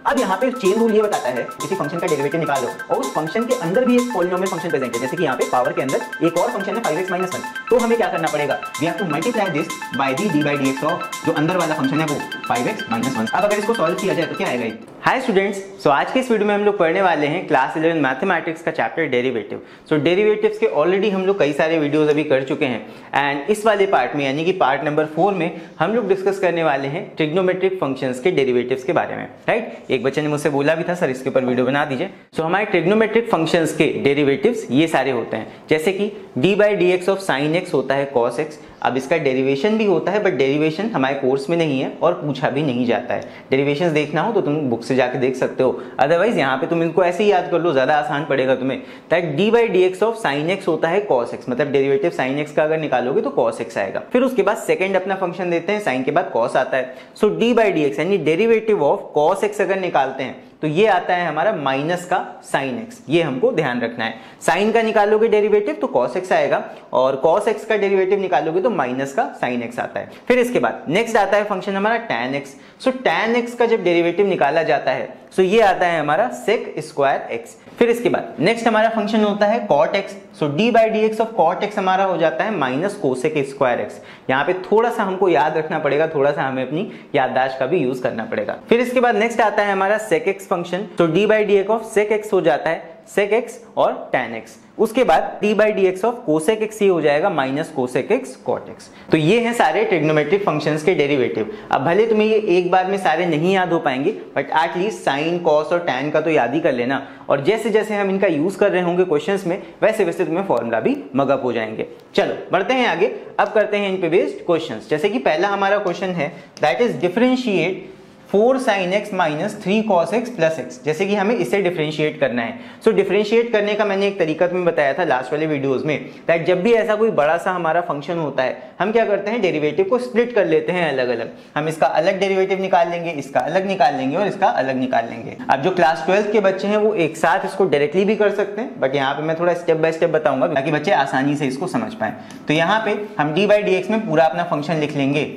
अब यहाँ पे चेन रूल ये बताता है किसी फंक्शन का डेरिवेटिव निकालो और उस फंक्शन के अंदर भी एक पॉलिनोमियल फंक्शन प्रेजेंट है, जैसे कि यहाँ पे पावर के अंदर एक और फंक्शन है 5x - 1, तो हमें क्या करना पड़ेगा, we have to multiply this by the d by dx of जो अंदर वाला फंक्शन है वो 5x - 1। अब अगर इसको सॉल्व किया जाए तो क्या आएगा। हाय स्टूडेंट्स, सो आज के इस वीडियो में हम लोग पढ़ने वाले हैं क्लास 11 मैथमेटिक्स का चैप्टर डेरिवेटिव। सो डेरिवेटिव्स के ऑलरेडी हम लोग कई सारे वीडियोस अभी कर चुके हैं एंड इस वाले पार्ट में यानी कि पार्ट नंबर 4 में हम लोग डिस्कस करने वाले हैं ट्रिग्नोमेट्रिक फंक्शंस के डेरिवेटिव्स के बारे में, राइट। एक बच्चे ने मुझसे बोला भी था सर इसके ऊपर वीडियो बना दीजिए। सो हमारे ट्रिग्नोमेट्रिक फंक्शंस के डेरिवेटिव्स ये सारे होते हैं, जैसे कि d by dx of sine x होता है cos x। अब इसका डेरिवेशन भी होता है बट डेरिवेशन हमारे कोर्स में नहीं है और पूछा भी नहीं जाता है। डेरिवेशंस देखना हो तो तुम बुक से जाके देख सकते हो, अदरवाइज यहाँ पे तुम इनको ऐसे ही याद कर लो, ज्यादा आसान पड़ेगा तुम्हें। That d by dx of sine x होता है cos x, मतलब डेरिवेटिव साइन x का अगर निकालोगे तो cos x आएगा। फिर उसके बाद सेकंड अपना फंक्शन देते हैं, साइन के बाद cos आता है। सो d बाई dx यानी डेरिवेटिव ऑफ cos x अगर निकालते हैं तो ये आता है हमारा माइनस का साइन x, ये हमको ध्यान रखना है। साइन का निकालोगे डेरिवेटिव तो cos x आएगा और cos x का डेरिवेटिव निकालोगे तो माइनस का साइन x आता है। फिर इसके बाद नेक्स्ट आता है फंक्शन हमारा tan x। सो tan x का जब डेरिवेटिव निकाला जाता है सो ये आता है हमारा sec स्क्वायर x। फिर इसके बाद नेक्स्ट हमारा फंक्शन होता है cot x। So d by dx of cot x हमारा हो जाता है माइनस cosec स्क्वायर x। यहाँ पे थोड़ा सा हमको याद रखना पड़ेगा, थोड़ा सा हमें अपनी याददाश्त का भी यूज करना पड़ेगा। फिर इसके बाद नेक्स्ट आता है हमारा sec x फंक्शन। तो d by dx of sec x हो जाता है sec x और tan x। उसके बाद d by dx of cosec x ये हो जाएगा minus cosec x cot x। तो ये हैं सारे ट्रिग्नोमेट्रिक फंक्शंस के डेरिवेटिव। अब भले तुम्हें ये एक बार में सारे नहीं याद हो पाएंगे बट एटलीस्ट साइन कॉस और tan का तो याद ही कर लेना, और जैसे जैसे हम इनका यूज कर रहे होंगे क्वेश्चंस में वैसे वैसे तुम्हें फॉर्मूला भी मगअप हो जाएंगे। चलो बढ़ते हैं आगे, अब करते हैं इन पे बेस्ड क्वेश्चंस। जैसे कि पहला हमारा क्वेश्चन है that is differentiate 4 sin x minus 3 cos x plus x। जैसे कि हमें इसे डिफरेंशिएट करना है। सो डिफरेंशिएट करने का मैंने एक तरीका तुम्हें बताया था लास्ट वाले वीडियोस में, दैट जब भी ऐसा कोई बड़ा सा हमारा फंक्शन होता है हम क्या करते हैं, डेरिवेटिव को स्प्लिट कर लेते हैं अलग अलग। हम इसका अलग डेरिवेटिव निकाल लेंगे, इसका अलग निकाल लेंगे और इसका अलग निकाल लेंगे। अब जो क्लास 12 के बच्चे हैं वो एक साथ इसको डायरेक्टली भी कर सकते हैं बट यहाँ पे मैं थोड़ा स्टेप बाय स्टेप बताऊंगा ताकि बच्चे आसानी से इसको समझ पाए। तो यहाँ पे हम d बाई dx में पूरा अपना फंक्शन लिख लेंगे।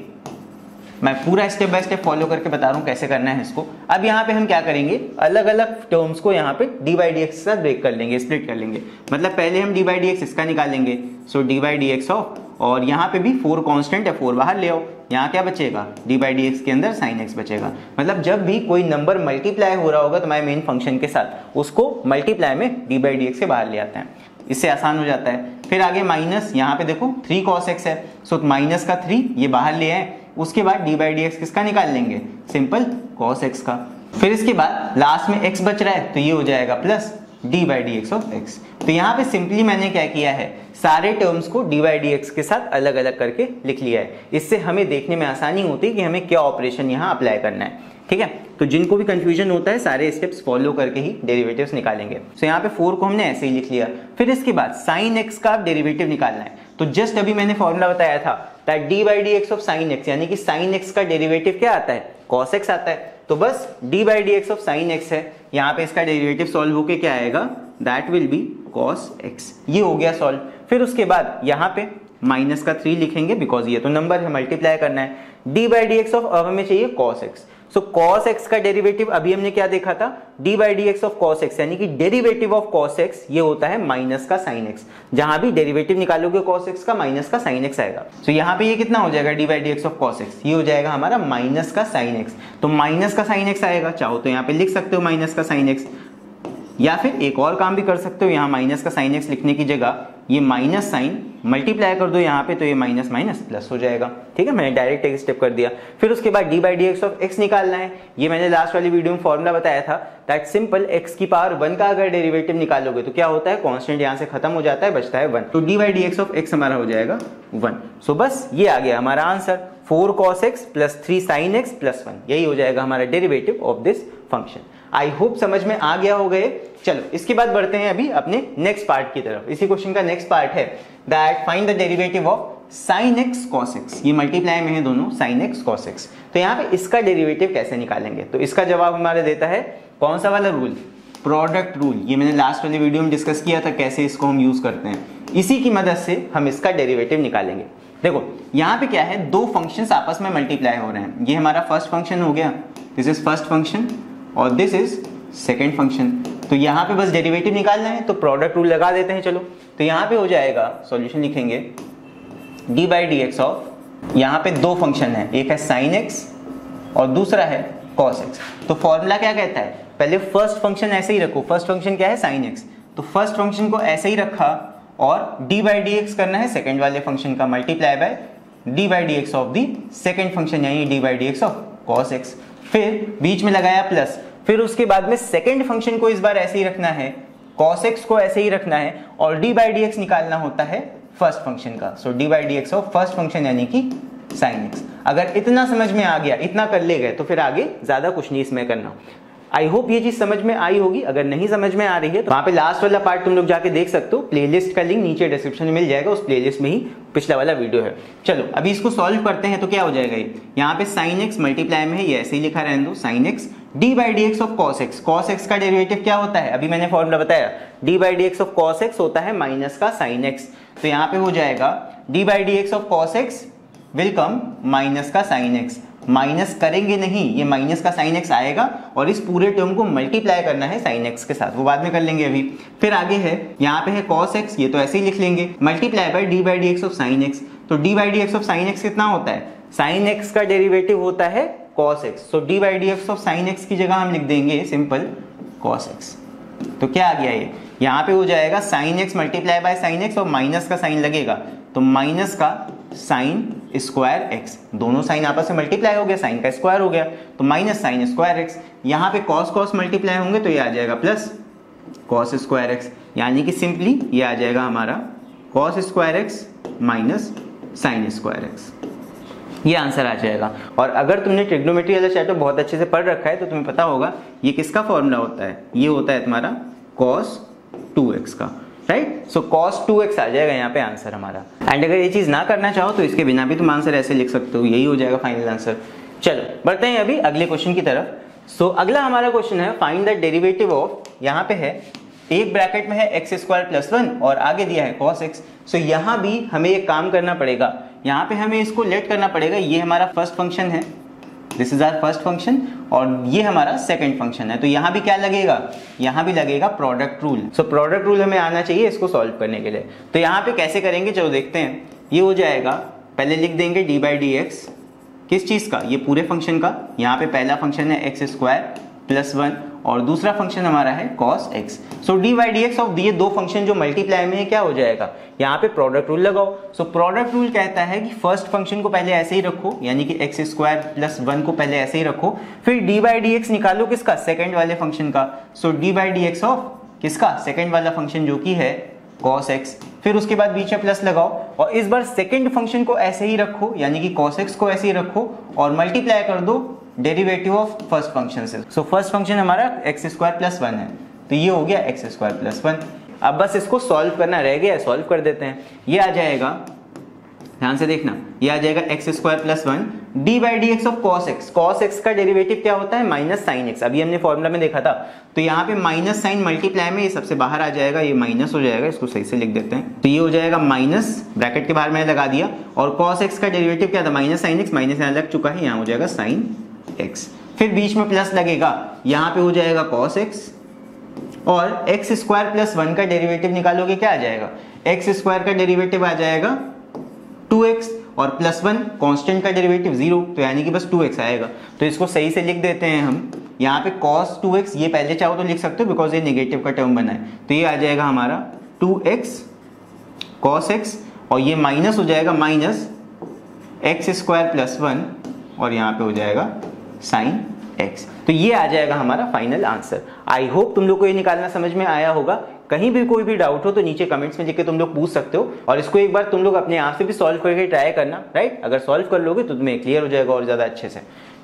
मैं पूरा स्टेप बाय स्टेप फॉलो करके बता रहा हूँ कैसे करना है इसको। अब यहाँ पे हम क्या करेंगे, अलग अलग टर्म्स को यहाँ पे d बाई dx के साथ ब्रेक कर लेंगे, स्प्लिट कर लेंगे। मतलब पहले हम d बाई dx इसका निकालेंगे, सो d बाई dx ऑफ, और यहाँ पे भी 4 कांस्टेंट है, 4 बाहर ले आओ, यहाँ क्या बचेगा, d बाई dx के अंदर sin x बचेगा। मतलब जब भी कोई नंबर मल्टीप्लाई हो रहा होगा तुम्हारे मेन फंक्शन के साथ उसको मल्टीप्लाई में d बाई dx के बाहर ले आते हैं, इससे आसान हो जाता है। फिर आगे माइनस, यहाँ पे देखो 3 cos x है, सो माइनस का 3 ये बाहर ले आए। उसके बाद d बाई dx किसका निकाल लेंगे, सिंपल cos x का। फिर इसके बाद लास्ट में x बच रहा है तो ये हो जाएगा plus d by dx of x। तो यहाँ पे सिंपली मैंने क्या किया है, सारे टर्म्स को d बाई dx के साथ अलग अलग करके लिख लिया है। इससे हमें देखने में आसानी होती है कि हमें क्या ऑपरेशन यहाँ अप्लाई करना है, ठीक है। तो जिनको भी कंफ्यूजन होता है सारे स्टेप्स फॉलो करके ही डेरिवेटिव्स निकालेंगे। सो यहाँ पे 4 को हमने ऐसे ही लिख लिया। फिर इसके बाद साइन x का डेरिवेटिव निकालना है। तो जस्ट अभी मैंने फॉर्मूला बताया था that d by dx of sine x यानी कि साइन x का डेरिवेटिव क्या आता है, cos x आता है। तो बस d by dx of sine x है, यहाँ पे इसका डेरिवेटिव सॉल्व होके क्या आएगा, that will be cos x। ये हो गया सॉल्व। फिर उसके बाद यहाँ पे माइनस का 3 लिखेंगे बिकॉज ये तो नंबर है, मल्टीप्लाई करना है। d बाई dx ऑफ, अब हमें चाहिए cos x। सो cos x का डेरिवेटिव अभी हमने क्या देखा था, d by dx of cos x यानी कि डेरिवेटिव ऑफ cos x ये होता है माइनस का sin x। जहां भी डेरिवेटिव निकालोगे cos x का माइनस का sin x आएगा। सो यहाँ पे ये कितना हो जाएगा, d by dx of cos x ये हो जाएगा हमारा माइनस का sin x। तो माइनस का sin x आएगा, चाहो तो यहाँ पे लिख सकते हो माइनस का sin x, या फिर एक और काम भी कर सकते हो, यहाँ माइनस का sin x लिखने की जगह ये माइनस साइन मल्टीप्लाई कर दो यहाँ पे तो ये माइनस माइनस प्लस हो जाएगा, ठीक है। मैंने डायरेक्ट एक स्टेप कर दिया। फिर उसके बाद d by dx of x निकालना है। ये मैंने लास्ट वाली वीडियो में फॉर्मूला बताया था दैट सिंपल x की पावर 1 का अगर डेरिवेटिव निकालोगे तो क्या होता है, कांस्टेंट यहाँ से खत्म हो जाता है, बचता है 1। तो d by dx of x हमारा हो जाएगा 1। सो बस ये आ गया हमारा answer, 4 cos x plus 3 sin x plus 1। यही हो जाएगा हमारा derivative of this function. I hope समझ में आ गया हो गए। चलो इसके बाद बढ़ते हैं अभी अपने नेक्स्ट पार्ट की तरफ। इसी क्वेश्चन का नेक्स्ट पार्ट है that find the derivative of sin x cos x। ये मल्टीप्लाई में है दोनों, sin x cos x। तो यहाँ पे इसका डेरिवेटिव कैसे निकालेंगे, तो इसका जवाब हमारा देता है कौन सा वाला रूल, प्रोडक्ट रूल। ये मैंने लास्ट वाली वीडियो में डिस्कस किया था कैसे इसको हम यूज करते हैं। इसी की मदद से हम इसका डेरिवेटिव निकालेंगे। देखो यहाँ पे क्या है, दो फंक्शंस आपस में मल्टीप्लाई हो रहे हैं। ये हमारा फर्स्ट फंक्शन हो गया, दिस इज फर्स्ट फंक्शन, और दिस इज सेकेंड फंक्शन। तो यहाँ पे बस डेरिवेटिव निकालना है, तो प्रोडक्ट रूल लगा देते हैं। चलो, तो यहाँ पे हो जाएगा, सॉल्यूशन लिखेंगे D by d x of, यहाँ पे दो फंक्शन है, एक है साइन एक्स और दूसरा है कॉस एक्स। तो फॉर्मूला क्या कहता है, पहले फर्स्ट फंक्शन ऐसे ही रखो। फर्स्ट फंक्शन क्या है, साइन एक्स, तो फर्स्ट फंक्शन को ऐसे ही रखा और डी बाई डी एक्स करना है सेकेंड वाले फंक्शन का, multiply by d by d x of the second function, यानी d by d x of cos x. फिर बीच में लगाया प्लस, फिर उसके बाद में सेकेंड फंक्शन को इस बार ऐसे ही रखना है, कॉस एक्स को ऐसे ही रखना है, और डी बाई डी एक्स निकालना होता है फर्स्ट फंक्शन का। So d by d x of first function यानी कि साइन एक्स। अगर इतना समझ में आ गया, इतना कर ले गए, तो फिर आगे ज्यादा कुछ नहीं इसमें करना। आई होप ये चीज समझ में आई होगी। अगर नहीं समझ में आ रही है तो वहां पे लास्ट वाला पार्ट तुम लोग जाके देख सकते हो, प्लेलिस्ट का लिंक नीचे डिस्क्रिप्शन में मिल जाएगा, उस प्लेलिस्ट में ही पिछला वाला वीडियो है। चलो अभी इसको सॉल्व करते हैं। तो क्या हो जाएगा, ये यहाँ पे साइन एक्स मल्टीप्लाई में है, ये ऐसे ही लिखा रहने दो, sine x D by d x of cos x. Cos x का डेरिवेटिव क्या होता है, अभी मैंने फॉर्मूला बताया, D by d x of cos x होता है माइनस का साइन एक्स। तो यहाँ पे हो जाएगा D by d x of cos x will come minus का साइन एक्स। माइनस करेंगे नहीं, ये माइनस का साइन एक्स आएगा और इस पूरे टर्म को मल्टीप्लाई करना है साइन एक्स के साथ, वो बाद में कर लेंगे अभी। फिर आगे है, यहाँ पे है कॉस एक्स, ये तो ऐसे ही लिख लेंगे, multiply by d by d x of sine x. तो d by d x of sine x कितना होता है, साइन एक्स का डेरिवेटिव होता है cos x. So d by d x of sine x की जगह हम लिख देंगे सिंपल कॉस एक्स। तो क्या आ गया, ये यहाँ पे हो जाएगा sine x multiply by sine x और माइनस का साइन लगेगा, तो माइनस का साइन स्क्वायर एक्स, दोनों साइन आपस में मल्टीप्लाई हो गया, साइन का स्क्वायर हो गया, तो माइनस साइन स्क्वायर एक्स। यहाँ पे कॉस कॉस मल्टीप्लाई होंगे तो ये आ जाएगा प्लस कॉस स्क्वायर एक्स, यानी कि सिंपली ये आ जाएगा हमारा cos square x minus sine square x. ये आंसर आ जाएगा। और अगर तुमने ट्रिग्नोमेट्री वाला चैप्टर बहुत अच्छे से पढ़ रखा है तो तुम्हें पता होगा ये किसका फॉर्मूला होता है, ये होता है तुम्हारा cos 2x का, राइट। सो cos 2x आ जाएगा यहाँ पे आंसर हमारा। एंड अगर ये चीज ना करना चाहो तो इसके बिना भी तुम आंसर ऐसे लिख सकते हो, यही हो जाएगा फाइनल आंसर। चलो बढ़ते हैं अभी अगले क्वेश्चन की तरफ। सो अगला हमारा क्वेश्चन है फाइंड द डेरिवेटिव ऑफ, यहाँ पे है एक ब्रैकेट में है एक्स स्क्वायर प्लस 1 और आगे दिया है cos x। सो यहाँ भी हमें एक काम करना पड़ेगा, यहाँ पे हमें इसको लेट करना पड़ेगा, ये हमारा फर्स्ट फंक्शन है, this is our first function, और ये हमारा सेकंड फंक्शन है। तो यहाँ भी क्या लगेगा, यहाँ भी लगेगा product rule. So product rule हमें आना चाहिए इसको सॉल्व करने के लिए। तो यहाँ पे कैसे करेंगे, चलो देखते हैं। ये हो जाएगा, पहले लिख देंगे डी बाई डी एक्स, किस चीज का, ये पूरे फंक्शन का। यहाँ पे पहला फंक्शन है एक्स स्क्वायर प्लस 1 और दूसरा फंक्शन हमारा है cos x। So d by d x of ये दो फंक्शन जो मल्टीप्लाई में है क्या हो जाएगा, यहाँ पे प्रोडक्ट रूल लगाओ। सो प्रोडक्ट रूल कहता है कि फर्स्ट फंक्शन को पहले ऐसे ही रखो, यानी कि एक्स स्क्वायर प्लस 1 को पहले ऐसे ही रखो, फिर डी बाई डी एक्स निकालो किसका, सेकेंड वाले फंक्शन का। So d by d x of किसका, सेकेंड वाला फंक्शन जो कि है cos x, फिर उसके बाद बीच में प्लस लगाओ और इस बार सेकेंड फंक्शन को ऐसे ही रखो, यानी कि cos x को ऐसे ही रखो और मल्टीप्लाई कर दो डेरिवेटिव ऑफ फर्स्ट फंक्शन से। सो फर्स्ट फंक्शन हमारा एक्स स्क्वायर प्लस 1 है, तो ये हो गया एक्स स्क्वायर प्लस 1। अब बस इसको सॉल्व करना रह गया, सॉल्व कर देते हैं। ये आ जाएगा, ध्यान से देखना, ये आ जाएगा x square plus 1 D by d x of cos x। cos x का डेरिवेटिव क्या होता है, माइनस साइन एक्स, अभी हमने फॉर्मूला में देखा था। तो यहाँ पे माइनस साइन मल्टीप्लाई में ये सबसे बाहर आ जाएगा, ये माइनस हो जाएगा, इसको सही से लिख देते हैं। तो ये हो जाएगा माइनस, ब्रैकेट के बाहर मैंने लगा दिया, और cos x का डेरिवेटिव क्या था, माइनस साइन एक्स, माइनस यहाँ लग चुका है, यहाँ हो जाएगा साइन एक्स, फिर बीच में प्लस लगेगा, यहाँ पे हो जाएगा cos x, और एक्स स्क्वायर प्लस 1 का डेरिवेटिव निकालोगे क्या आ जाएगा, एक्स स्क्वायर का डेरिवेटिव आ जाएगा 2x और प्लस 1 कांस्टेंट का डेरिवेटिव 0, तो यानी कि बस 2x आएगा। तो इसको सही से लिख देते हैं हम, यहाँ पे cos 2x, ये पहले चाहो तो लिख सकते हो बिकॉज ये नेगेटिव का टर्म बना है, तो ये आ जाएगा हमारा 2x cos x, और ये माइनस हो जाएगा माइनस एक्स स्क्वायर प्लस 1 और यहाँ पे हो जाएगा साइन x। तो ये आ जाएगा हमारा फाइनल आंसर। आई होप तुम लोग को ये निकालना समझ में आया होगा। कहीं भी कोई भी डाउट हो तो नीचे कमेंट्स में लिख के तुम लोग पूछ सकते हो, और इसको एक बार तुम लोग अपने आप से भी सॉल्व करके ट्राई करना, राइट। अगर सॉल्व कर लोगे तो तुम्हें क्लियर हो जाएगा और ज्यादा अच्छे से।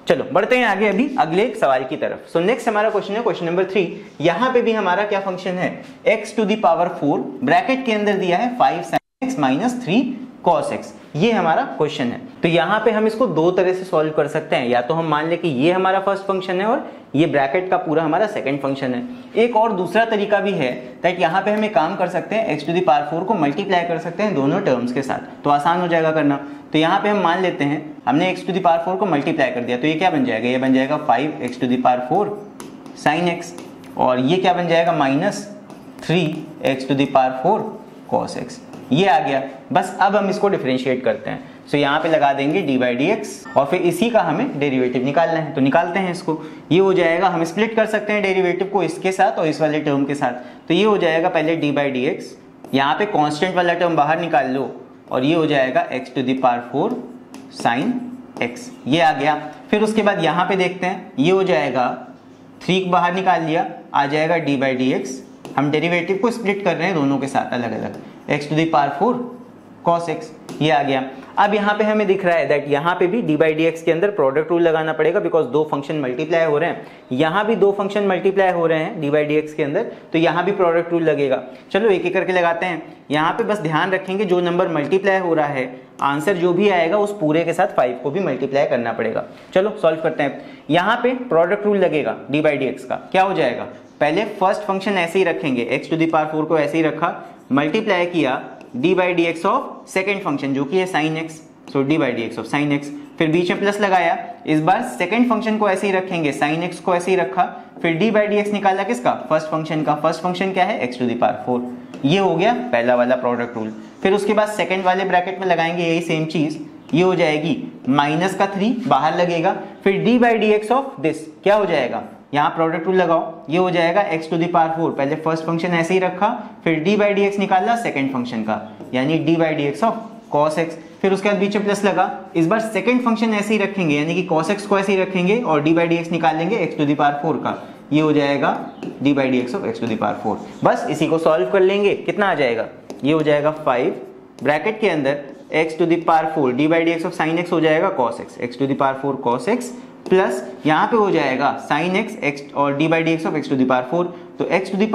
चलो बढ़ते हैं आगे अभी अगले सवाल की तरफ। सो नेक्स्ट हमारा क्वेश्चन है क्वेश्चन नंबर 3। यहाँ पे भी हमारा क्या फंक्शन है, x to the power 4, bracket के अंदर दिया है 5 sin x minus 3 cos x, ये हमारा क्वेश्चन है। तो यहाँ पे हम इसको दो तरह से सॉल्व कर सकते हैं, या तो हम मान ले कि ये हमारा फर्स्ट फंक्शन है और ये ब्रैकेट का पूरा हमारा सेकंड फंक्शन है। एक और दूसरा तरीका भी है दैट यहाँ पे हम एक काम कर सकते हैं, x टू द पावर 4 को मल्टीप्लाई कर सकते हैं दोनों टर्म्स के साथ, तो आसान हो जाएगा करना। तो यहाँ पे हम मान लेते हैं हमने x टू द पावर 4 को मल्टीप्लाई कर दिया, तो ये क्या बन जाएगा, ये बन जाएगा 5x to the power 4 sine x, और ये क्या बन जाएगा -3x⁴ cos x। ये आ गया। बस अब हम इसको डिफरेंशिएट करते हैं। सो यहाँ पे लगा देंगे d/dx और फिर इसी का हमें डेरिवेटिव निकालना है, तो निकालते हैं इसको। ये हो जाएगा, हम स्प्लिट कर सकते हैं डेरिवेटिव को इसके साथ और इस वाले टर्म के साथ। तो ये हो जाएगा पहले d/dx, यहाँ पे कांस्टेंट वाला टर्म बाहर निकाल लो और ये हो जाएगा x⁴ sin x। ये आ गया। फिर उसके बाद यहाँ पे देखते हैं, ये हो जाएगा 3 बाहर निकाल लिया, आ जाएगा d/dx। हम डेरिवेटिव को स्प्लिट कर रहे हैं दोनों के साथ अलग अलग, x⁴ cos x। ये आ गया। अब यहाँ पे हमें दिख रहा है दैट यहाँ पे भी d/dx के अंदर प्रोडक्ट रूल लगाना पड़ेगा, बिकॉज 2 फंक्शन मल्टीप्लाई हो रहे हैं। यहाँ भी 2 फंक्शन मल्टीप्लाई हो रहे हैं d/dx के अंदर, तो यहाँ भी प्रोडक्ट रूल लगेगा। चलो एक एक करके लगाते हैं। यहाँ पे बस ध्यान रखेंगे जो नंबर मल्टीप्लाई हो रहा है, आंसर जो भी आएगा उस पूरे के साथ 5 को भी मल्टीप्लाई करना पड़ेगा। चलो सॉल्व करते हैं। यहाँ पे प्रोडक्ट रूल लगेगा d/dx का। क्या हो जाएगा, पहले फर्स्ट फंक्शन ऐसे ही रखेंगे, x⁴ को ऐसे ही रखा, मल्टीप्लाई किया d/dx ऑफ सेकेंड फंक्शन जो कि है sin x, so d/dx of sin x, फिर बीच में प्लस लगाया। इस बार सेकेंड फंक्शन को ऐसे ही रखेंगे, sin x को ऐसे ही रखा, फिर d/dx निकाला किसका, फर्स्ट फंक्शन का। फर्स्ट फंक्शन क्या है, x⁴। ये हो गया पहला वाला प्रोडक्ट रूल। फिर उसके बाद सेकेंड वाले ब्रैकेट में लगाएंगे यही सेम चीज, ये हो जाएगी -3 बाहर लगेगा, फिर d/dx ऑफ दिस क्या हो जाएगा, यहाँ प्रोडक्ट रूल लगाओ, ये हो जाएगा x⁴। पहले फर्स्ट फंक्शन ऐसे ही रखा, फिर d/dx निकाला सेकंड फंक्शन का, यानी d/dx ऑफ cos x। फिर उसके बाद बीच में प्लस लगा, इस बार सेकंड फंक्शन ऐसे ही रखेंगे, यानी कि cos x को ऐसे ही रखेंगे और d/dx निकाल लेंगे x⁴ का, ये हो जाएगा d/dx ऑफ x⁴। बस इसी को सॉल्व कर लेंगे, कितना आ जाएगा, ये हो जाएगा 5 ब्रैकेट के अंदर x⁴, d/dx of sin x हो जाएगा cos x, x⁴ cos x plus यहाँ पे हो जाएगा sin x और d/dx ऑफ x⁴। तो x⁴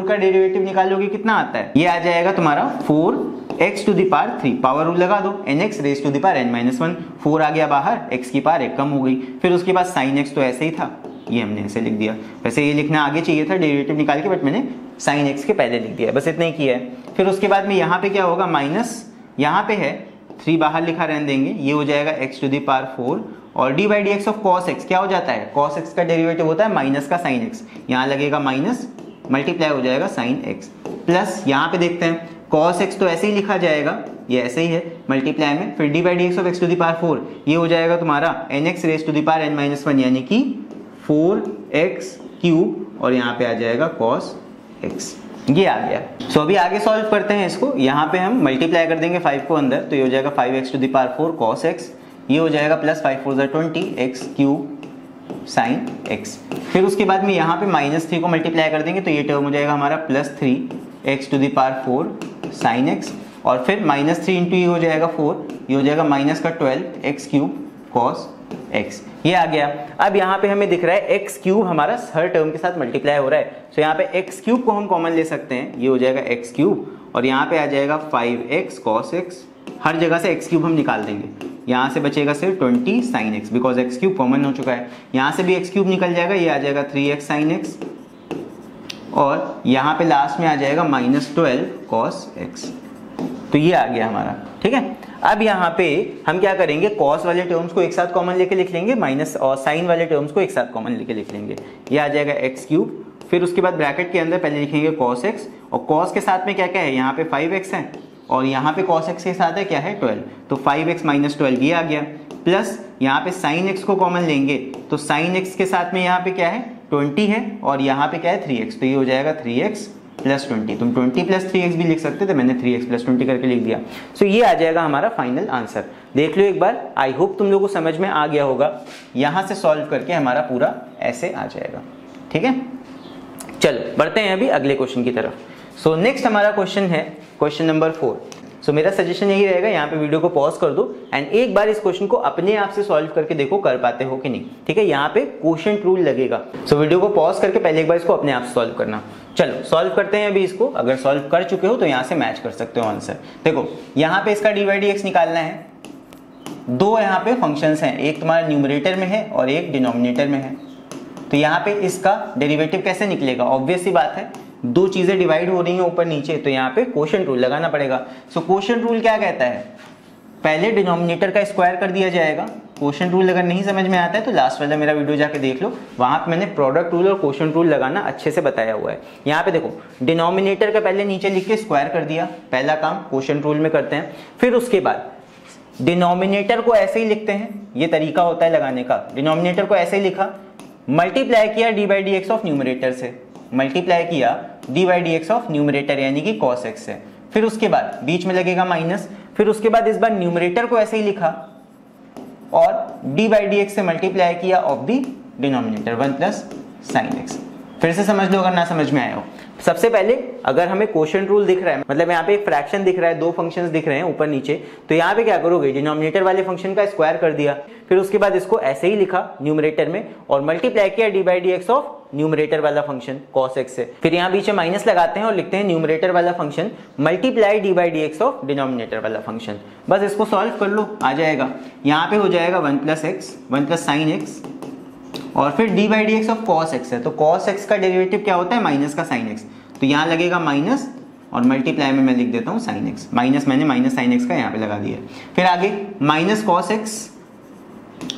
का डेरिवेटिव निकालोगे कितना आता है, ये आ जाएगा तुम्हारा 4x�3। पावर रूल लगा दो, nx⁻n−1, 4 आ गया बाहर, x की पावर 1 कम हो गई। फिर उसके बाद sin x तो ऐसे ही था, ये हमने ऐसे लिख दिया। वैसे ये लिखना आगे चाहिए था डेरिवेटिव निकाल के, बट मैंने sin x के पहले लिख दिया, बस इतना ही किया है। फिर उसके बाद में यहाँ पे क्या होगा, माइनस यहाँ पे है 3 बाहर लिखा रहने देंगे, ये हो जाएगा x⁴ और d/dx ऑफ cos x क्या हो जाता है, cos x का डेरिवेटिव होता है माइनस का sin x, यहाँ लगेगा माइनस, मल्टीप्लाई हो जाएगा sin x प्लस यहाँ पे देखते हैं cos x तो ऐसे ही लिखा जाएगा, ये ऐसे ही है मल्टीप्लाई में, फिर d/dx ऑफ x⁴ ये हो जाएगा तुम्हारा nx⁻n−1 यानी कि 4x³ और यहाँ पे आ जाएगा cos x। ये आ गया। सो अभी आगे सॉल्व करते हैं इसको। यहाँ पे हम मल्टीप्लाई कर देंगे 5 को अंदर, तो ये हो जाएगा 5x⁴ cos x, ये हो जाएगा प्लस 5 4 20 x³ sin x। फिर उसके बाद में यहाँ पे -3 को मल्टीप्लाई कर देंगे, तो ये टर्म हो जाएगा हमारा +3x⁴ sin x और फिर -3 ये हो जाएगा 4, ये हो जाएगा -12x³ cos x। ये आ गया। अब यहाँ पे हमें दिख रहा है x³ हमारा हर टर्म के साथ मल्टीप्लाई हो रहा है, तो यहाँ पे x³ को हम कॉमन ले सकते हैं, ये हो जाएगा x³ और यहाँ पे आ जाएगा 5x cos x, हर जगह से x³ हम निकाल देंगे, यहाँ से बचेगा सिर्फ 20 sin x, because x³ common हो चुका है। यहाँ से भी x³ निकल जाएगा, ये आ जाएगा 3x sin x और यहाँ पे लास्ट में आ जाएगा -12 cos x। तो ये आ गया हमारा, ठीक है। अब यहाँ पे हम क्या करेंगे, cos वाले टर्म्स को एक साथ कॉमन लेके लिख लेंगे, माइनस और sin वाले टर्म्स को एक साथ कॉमन लेके लिख लेंगे, ये आ जाएगा x³। फिर उसके बाद ब्रैकेट के अंदर पहले लिखेंगे cos x और cos के साथ में क्या क्या है, यहाँ पे 5x है और यहाँ पे cos x के साथ है क्या है 12, तो 5x - 12 ये आ गया, प्लस यहाँ पे sin x को कॉमन लेंगे, तो sin x के साथ में यहाँ पे क्या है 20 है और यहाँ पे क्या है 3x, तो ये हो जाएगा 3x + 20। तुम 20 + 3x भी लिख सकते थे, मैंने 3x + 20 करके लिख दिया। सो ये आ जाएगा हमारा फाइनल आंसर। देख लो एक बार, आई होप तुम लोगों को समझ में आ गया होगा। यहाँ से सॉल्व करके हमारा पूरा ऐसे आ जाएगा, ठीक है। चलो बढ़ते हैं अभी अगले क्वेश्चन की तरफ। सो नेक्स्ट हमारा क्वेश्चन है क्वेश्चन नंबर 4। सो मेरा सजेशन यही रहेगा, यहाँ पे वीडियो को पॉज कर दो एंड एक बार इस क्वेश्चन को अपने आप से सॉल्व करके देखो कर पाते हो कि नहीं, ठीक है। यहाँ पे क्वोशिएंट रूल लगेगा, सो वीडियो को पॉज करके पहले एक बार इसको अपने आप से सॉल्व करना। चलो सॉल्व करते हैं अभी इसको। अगर सॉल्व कर चुके हो तो यहाँ से मैच कर सकते हो आंसर। देखो यहाँ पे इसका d/dx निकालना है। 2 यहाँ पे फंक्शंस हैं, एक तुम्हारा न्यूमरेटर में है और एक डिनोमिनेटर में है। तो यहाँ पे इसका डेरिवेटिव कैसे निकलेगा, ऑब्वियस सी बात है, 2 चीजें डिवाइड हो रही हैं ऊपर नीचे, तो यहाँ पे क्वोशिएंट रूल लगाना पड़ेगा। सो क्वोशिएंट रूल क्या कहता है, पहले डिनोमिनेटर का स्क्वायर कर दिया जाएगा। क्वोशिएंट रूल अगर नहीं समझ में आता है तो लास्ट वाला मेरा वीडियो जाके देख लो, वहां पे मैंने प्रोडक्ट रूल और क्वोशिएंट रूल लगाना अच्छे से बताया हुआ है। यहाँ पे देखो डिनोमिनेटर का पहले नीचे लिख के स्क्वायर कर दिया, पहला काम क्वोशिएंट रूल में करते हैं। फिर उसके बाद डिनोमिनेटर को ऐसे ही लिखते हैं, ये तरीका होता है लगाने का। डिनोमिनेटर को ऐसे ही लिखा, मल्टीप्लाई किया D by d x of numerator से, मल्टीप्लाई किया D by d x of numerator यानी कि कॉस एक्स से। फिर उसके बाद बीच में लगेगा माइनस। फिर उसके बाद इस बार न्यूमरेटर को ऐसे ही लिखा और डी बाई डी एक्स से मल्टीप्लाई किया of the denominator 1 plus sine x. फिर से समझ लो अगर ना समझ में आया हो। सबसे पहले अगर हमें क्वोशिएंट रूल दिख रहा है, मतलब यहाँ पे एक फ्रैक्शन दिख रहा है, दो फंक्शंस दिख रहे हैं ऊपर नीचे, तो यहाँ पे क्या करोगे, डिनोमिनेटर वाले फंक्शन का स्क्वायर कर दिया। फिर उसके बाद इसको ऐसे ही लिखा न्यूमरेटर में और मल्टीप्लाई किया D by d x of numerator वाला फंक्शन cos x से। फिर यहाँ बीच में माइनस लगाते हैं और लिखते हैं न्यूमरेटर वाला function multiply D by d x of denominator वाला फंक्शन। बस इसको सॉल्व कर लो, आ जाएगा। यहाँ पे हो जाएगा 1 plus x, 1 plus sine x और फिर D by d x of cos x है, तो कॉस एक्स का डेरिवेटिव क्या होता है, माइनस का साइन एक्स, तो यहाँ लगेगा माइनस और मल्टीप्लाई में मैं लिख देता हूँ साइन एक्स, माइनस मैंने माइनस साइन एक्स का यहाँ पे लगा दिया। फिर आगे माइनस कॉस एक्स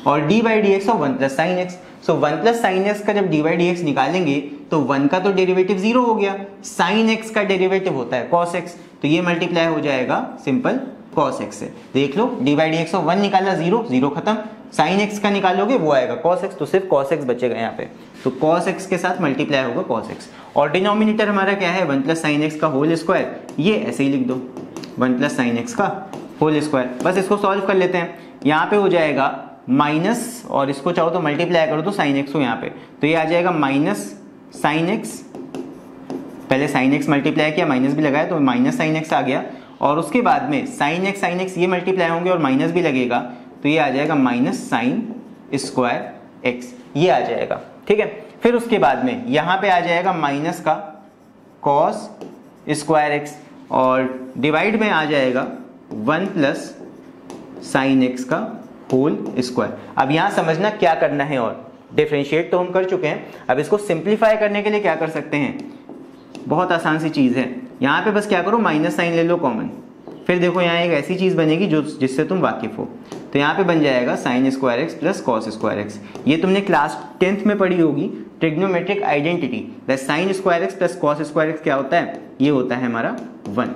और D by d x of 1 plus sine x. So 1 plus sine x का जब डी बाई डी एक्स निकालेंगे तो 1 का तो डेरिवेटिव 0 हो गया, साइन एक्स का डेरिवेटिव होता है कॉस एक्स, तो ये मल्टीप्लाई हो जाएगा सिंपल कॉस एक्स से। देख लो d by d x of 1 निकाला 0, 0 खत्म, साइन एक्स का निकालोगे वो आएगा कॉस एक्स, तो सिर्फ कॉस एक्स बचेगा यहाँ पे, तो कॉस एक्स के साथ मल्टीप्लाई होगा कॉस एक्स। और डिनोमिनेटर हमारा क्या है, 1 प्लस साइन एक्स का होल स्क्वायर, ये ऐसे ही लिख दो 1 प्लस साइन एक्स का होल स्क्वायर। बस इसको सॉल्व कर लेते हैं। यहाँ पे हो जाएगा माइनस और इसको चाहो तो मल्टीप्लाई कर दो साइन एक्स को यहाँ पे, तो ये आ जाएगा माइनस साइन एक्स, पहले साइन एक्स मल्टीप्लाई किया माइनस भी लगाया तो माइनस साइन एक्स आ गया, और उसके बाद में साइन एक्स ये मल्टीप्लाई होंगे और माइनस भी लगेगा, तो ये आ जाएगा माइनस साइन स्क्वायर एक्स, ये आ जाएगा। ठीक है, फिर उसके बाद में यहाँ पे आ जाएगा माइनस का कॉस स्क्वायर एक्स और डिवाइड में आ जाएगा 1 प्लस साइन एक्स का होल स्क्वायर। अब यहाँ समझना क्या करना है, और डिफरेंशिएट तो हम कर चुके हैं, अब इसको सिंप्लीफाई करने के लिए क्या कर सकते हैं, बहुत आसान सी चीज़ है। यहाँ पे बस क्या करो, माइनस साइन ले लो कॉमन, फिर देखो यहाँ एक ऐसी चीज़ बनेगी जो जिससे तुम वाकिफ हो, तो यहाँ पे बन जाएगा sine square x plus cos square x. ये तुमने क्लास 10th में पढ़ी होगी, trigonometric identity, that sine square x plus cos square x क्या होता है, ये होता है हमारा 1।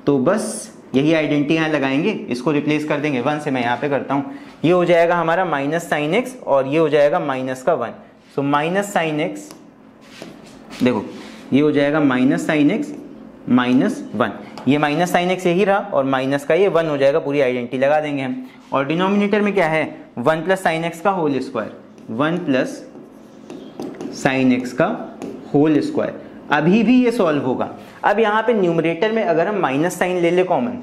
तो बस यही आइडेंटिटी यहाँ लगाएंगे, इसको रिप्लेस कर देंगे 1 से, मैं यहाँ पे करता हूँ, ये हो जाएगा हमारा माइनस साइन एक्स और ये हो जाएगा माइनस का 1, सो माइनस साइन एक्स, देखो ये हो जाएगा माइनस साइन एक्स माइनस 1, ये माइनस साइन एक्स यही रहा और माइनस का ये 1 हो जाएगा, पूरी आइडेंटिटी लगा देंगे हम। और डिनोमिनेटर में क्या है, 1 प्लस साइन एक्स का whole square, 1 plus sine x का होल स्क्वायर। अभी भी ये सॉल्व होगा। अब यहाँ पे न्यूमरेटर में अगर हम माइनस साइन ले ले कॉमन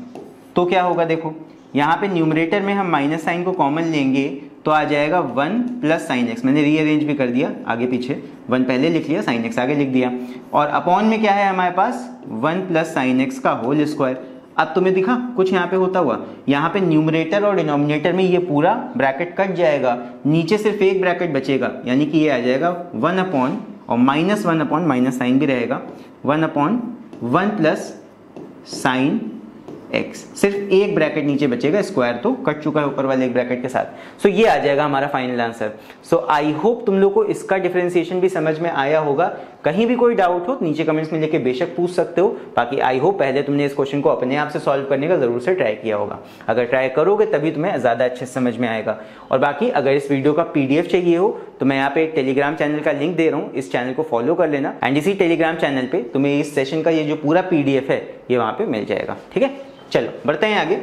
तो क्या होगा, देखो यहाँ पे न्यूमरेटर में हम माइनस साइन को कॉमन लेंगे तो आ जाएगा 1 प्लस साइन एक्स, मैंने रीअरेंज भी कर दिया आगे पीछे, 1 पहले लिख लिया साइन एक्स आगे लिख दिया, और अपॉन में क्या है हमारे पास 1 प्लस साइन एक्स का होल स्क्वायर। अब तुम्हें दिखा कुछ यहाँ पे होता हुआ, यहाँ पे न्यूमरेटर और डिनोमिनेटर में ये पूरा ब्रैकेट कट जाएगा, नीचे सिर्फ एक ब्रैकेट बचेगा, यानी कि ये आ जाएगा 1 अपॉन और माइनस 1 अपॉन, माइनस साइन भी रहेगा, 1 अपॉन 1 प्लस साइन एक्स, सिर्फ एक ब्रैकेट नीचे बचेगा, स्क्वायर तो कट चुका है ऊपर वाले एक ब्रैकेट के साथ। सो ये आ जाएगा हमारा final answer. So I hope तुम लोग को इसका डिफरेंशिएशन भी समझ में आया होगा। कहीं भी कोई डाउट हो नीचे कमेंट्स में लेके बेशक पूछ सकते हो। बाकी आई होप पहले तुमने इस क्वेश्चन को अपने आप से सॉल्व करने का जरूर से ट्राई किया होगा। अगर ट्राई करोगे तभी तुम्हें ज्यादा अच्छे से समझ में आएगा। और बाकी अगर इस वीडियो का PDF चाहिए हो तो मैं यहाँ पे एक टेलीग्राम चैनल का लिंक दे रहा हूँ, इस चैनल को फॉलो कर लेना, एंड इसी टेलीग्राम चैनल पे तुम्हें इस सेशन का ये जो पूरा PDF है ये वहां पे मिल जाएगा। ठीक है, चलो बढ़ते हैं आगे।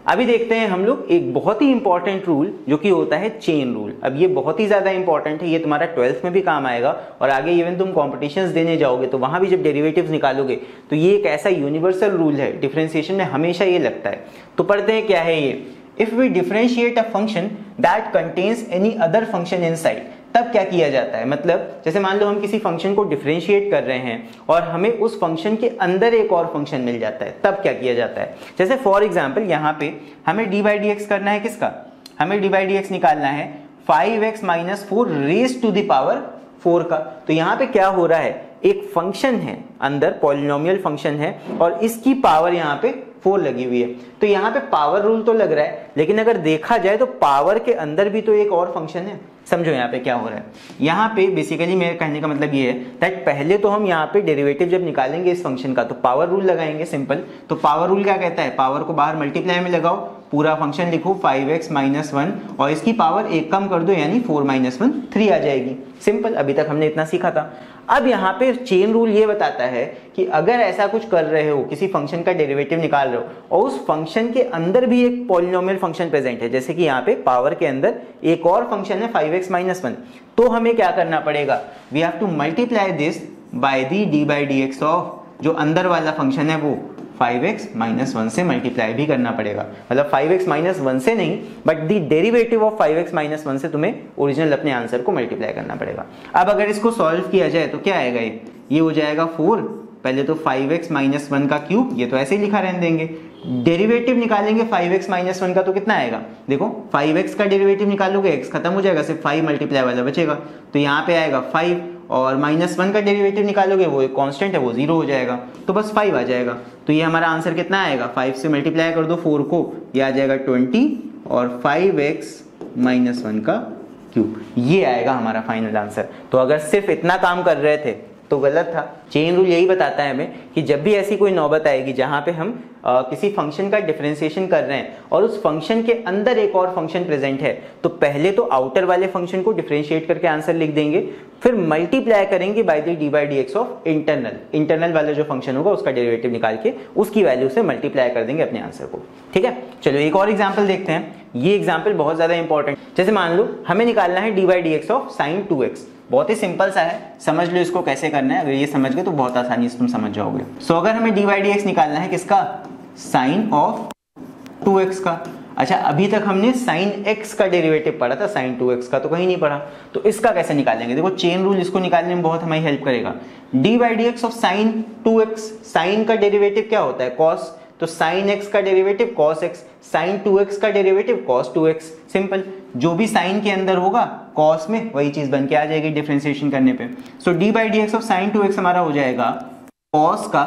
अभी देखते हैं हम लोग एक बहुत ही इंपॉर्टेंट रूल जो कि होता है चेन रूल। अब ये बहुत ही ज्यादा इंपॉर्टेंट है, ये तुम्हारा 12th में भी काम आएगा और आगे इवन तुम कॉम्पिटिशन्स देने जाओगे तो वहां भी जब डेरिवेटिव्स निकालोगे तो ये एक ऐसा यूनिवर्सल रूल है, डिफरेंशिएशन में हमेशा ये लगता है। तो पढ़ते हैं क्या है ये। If we differentiate a function that contains any other function inside, तब क्या किया जाता है, मतलब जैसे मान लो हम किसी फंक्शन को डिफरेंशिएट कर रहे हैं और हमें उस फंक्शन के अंदर एक और फंक्शन मिल जाता है, तब क्या किया जाता है। जैसे फॉर एग्जांपल यहाँ पे हमें d/dx करना है, किसका, हमें d/dx निकालना है 5x - 4 raise to the power 4 का। तो यहाँ पे क्या हो रहा है, एक फंक्शन है अंदर, पॉलिनोमियल फंक्शन है और इसकी पावर यहाँ पे 4 लगी हुई है। तो यहाँ पे पावर रूल तो लग रहा है, लेकिन अगर देखा जाए तो पावर के अंदर भी तो एक और फंक्शन है। समझो यहाँ पे क्या हो रहा है। यहाँ पे बेसिकली मेरे कहने का मतलब ये है दैट पहले तो हम यहाँ पे डेरिवेटिव जब निकालेंगे इस फंक्शन का तो पावर रूल लगाएंगे सिंपल। तो पावर रूल क्या कहता है, पावर को बाहर मल्टीप्लाई में लगाओ, पूरा फंक्शन लिखो 5x - 1 और इसकी पावर एक कम कर दो यानी 4 - 1 3 आ जाएगी। सिंपल, अभी तक हमने इतना सीखा था। अब यहाँ पे चेन रूल ये बताता है कि अगर ऐसा कुछ कर रहे हो, किसी फंक्शन का डेरिवेटिव निकाल रहे हो और उस फंक्शन के अंदर भी एक पॉलिनोमियल फंक्शन प्रेजेंट है, जैसे कि यहाँ पे पावर के अंदर एक और फंक्शन है 5x - 1, तो हमें क्या करना पड़ेगा, we have to multiply this by the d/dx of जो अंदर वाला फंक्शन है वो 5x - 1 से मल्टीप्लाई भी करना पड़ेगा। मतलब 5x - 1 से नहीं, but the derivative of 5x - 1 से तुम्हें ओरिजिनल अपने आंसर को मल्टीप्लाई करना पड़ेगा। अब अगर इसको सॉल्व किया जाए तो क्या आएगा, ये हो जाएगा 4, पहले तो 5x - 1 का क्यूब, ये तो ऐसे ही लिखा रहने देंगे। डेरिवेटिव निकालेंगे 5x - 1 का तो कितना आएगा, देखो 5x का डेरिवेटिव निकालोगे x खत्म हो जाएगा, सिर्फ 5 मल्टीप्लाई वाला बचेगा, तो यहाँ पे आएगा 5 और -1 का डेरिवेटिव निकालोगे वो एक कांस्टेंट है वो 0 हो जाएगा, तो बस 5 आ जाएगा। तो ये हमारा आंसर कितना आएगा, 5 से मल्टीप्लाई कर दो 4 को, ये आ जाएगा 20 और 5x - 1 का क्यूब, ये आएगा हमारा फाइनल आंसर। तो अगर सिर्फ इतना काम कर रहे थे तो गलत था। चेन रूल यही बताता है हमें कि जब भी ऐसी कोई नौबत आएगी जहां पे हम किसी फंक्शन का डिफरेंशिएशन कर रहे हैं और उस फंक्शन के अंदर एक और फंक्शन प्रेजेंट है, तो पहले तो आउटर वाले फंक्शन को डिफरेंशिएट करके आंसर लिख देंगे, फिर मल्टीप्लाई करेंगे by the d/dx of internal वाला जो फंक्शन होगा उसका डेरिवेटिव निकाल के उसकी वैल्यू से मल्टीप्लाई कर देंगे अपने आंसर को। ठीक है, चलो एक और एग्जाम्पल देखते हैं। ये एग्जाम्पल बहुत ज्यादा इंपॉर्टेंट, जैसे मान लो हमें निकालना है d/dx ऑफ sin 2x। बहुत ही सिंपल सा है, समझ लो इसको कैसे करना है। अगर ये समझ गए तो बहुत आसानी से तुम समझ जाओगे। सो अगर हमें d/dx निकालना है किसका, sin ऑफ 2x का। अच्छा, अभी तक हमने sin x का डेरिवेटिव पढ़ा था, sin 2x का तो कहीं नहीं पढ़ा, तो इसका कैसे निकालेंगे। देखो चेन रूल इसको निकालने में बहुत हमारी हेल्प करेगा। d/dx of sin 2x, sin का डेरिवेटिव क्या होता है, cos, तो sin x का derivative cos x, sin 2x का डेरिवेटिव cos 2x। सिंपल, जो भी sin के अंदर होगा cos में वही चीज बन के आ जाएगी डिफरेंशिएशन करने पे। सो d/dx ऑफ sin 2x हमारा हो जाएगा cos का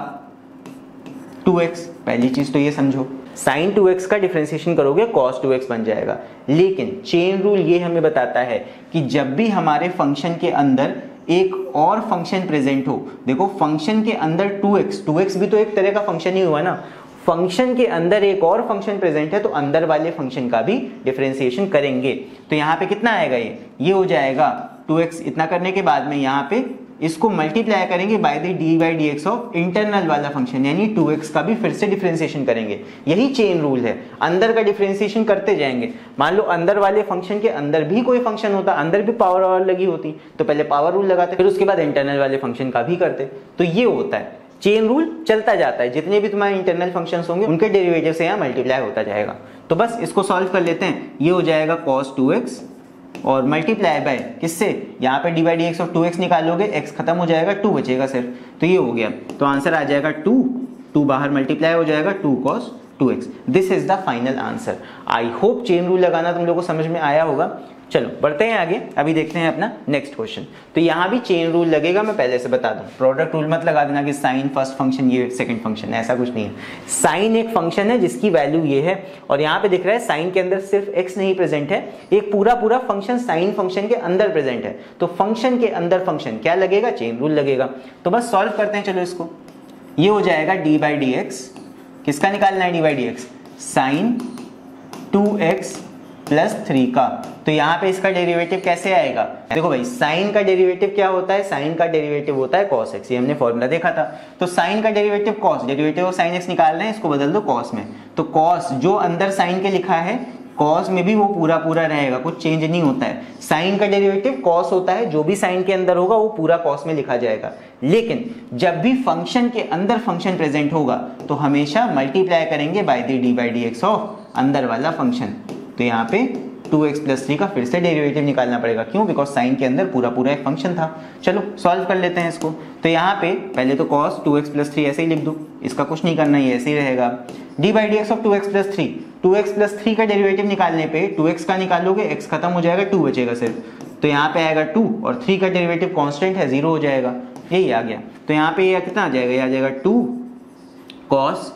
2x। पहली चीज तो ये समझो, sin 2x का डिफरेंशिएशन करोगे cos 2x बन जाएगा। लेकिन चेन रूल ये हमें बताता है कि जब भी हमारे फंक्शन के अंदर एक और फंक्शन प्रेजेंट हो, देखो फंक्शन के अंदर 2x भी तो एक तरह का फंक्शन ही हुआ ना, फंक्शन के अंदर एक और फंक्शन प्रेजेंट है तो अंदर वाले फंक्शन का भी डिफरेंशिएशन करेंगे। तो यहाँ पे कितना आएगा, ये हो जाएगा 2x। इतना करने के बाद में यहाँ पे इसको मल्टीप्लाई करेंगे by the d/dx of internal वाला फंक्शन, यानी 2x का भी फिर से डिफरेंशिएशन करेंगे। यही चेन रूल है, अंदर का डिफरेंशिएशन करते जाएंगे। मान लो अंदर वाले फंक्शन के अंदर भी कोई फंक्शन होता, अंदर भी पावर और लगी होती, तो पहले पावर रूल लगाते, फिर उसके बाद इंटरनल वाले फंक्शन का भी करते। तो ये होता है चेन रूल, चलता जाता है, जितने भी तुम्हारे इंटरनल फंक्शंस होंगे उनके डेरिवेटिव से यहाँ मल्टीप्लाई होता जाएगा। तो बस इसको सॉल्व कर लेते हैं। ये हो जाएगा cos 2x और मल्टीप्लाई बाय किससे, यहाँ पे d/dx ऑफ 2x निकालोगे, x खत्म हो जाएगा, 2 बचेगा सिर्फ, तो ये हो गया। तो आंसर आ जाएगा 2 बाहर मल्टीप्लाई हो जाएगा 2 cos 2x। This is the final answer. I hope chain rule लगाना तुम लोगों को समझ में आया होगा। चलो बढ़ते हैं आगे, अभी देखते हैं अपना नेक्स्ट क्वेश्चन। तो यहाँ भी चेन रूल लगेगा, मैं पहले से बता दूं, प्रोडक्ट रूल मत लगा देना कि साइन फर्स्ट फंक्शन ये सेकंड फंक्शन, ऐसा कुछ नहीं है। साइन एक फंक्शन है जिसकी वैल्यू ये है, और यहाँ पे दिख रहा है साइन के अंदर सिर्फ x नहीं प्रेजेंट है, एक पूरा फंक्शन साइन फंक्शन के अंदर प्रेजेंट है। तो फंक्शन के अंदर फंक्शन क्या लगेगा, चेन रूल लगेगा। तो बस सॉल्व करते हैं, चलो इसको। ये हो जाएगा d/dx, किसका निकालना है d/dx, साइन 2x प्लस 3 का। तो यहाँ पे इसका डेरिवेटिव कैसे आएगा, देखो भाई साइन का डेरिवेटिव क्या होता है, साइन का डेरिवेटिव होता है cos x, ये हमने फॉर्मूला देखा था। तो साइन का derivative cos, derivative of sine x निकाल रहे हैं, इसको बदल दो cos में। तो cos जो अंदर साइन के लिखा है cos में भी वो पूरा रहेगा, कुछ चेंज नहीं होता है। साइन का डेरिवेटिव cos होता है, जो भी साइन के अंदर होगा वो पूरा cos में लिखा जाएगा। लेकिन जब भी फंक्शन के अंदर फंक्शन प्रेजेंट होगा तो हमेशा मल्टीप्लाई करेंगे बाय द d/dx ऑफ अंदर वाला फंक्शन। तो यहाँ पे 2x प्लस 3 का फिर से डेरिवेटिव निकालना पड़ेगा, क्यों, बिकॉज साइन के अंदर पूरा एक फंक्शन था। चलो सॉल्व कर लेते हैं इसको। तो यहाँ पे पहले तो cos 2x प्लस 3 ऐसे ही लिख दो, इसका कुछ नहीं करना, ये ऐसे ही रहेगा। d/dx of 2x plus 3, 2x plus 3 का डेरिवेटिव निकालने पे 2x का निकालोगे, x खत्म हो जाएगा, 2 बचेगा सिर्फ। तो यहाँ पे आएगा 2 और 3 का डेरिवेटिव कांस्टेंट है, 0 हो जाएगा, यही आ गया। तो यहाँ पे ये कितना आ जाएगा, ये आ जाएगा 2 cos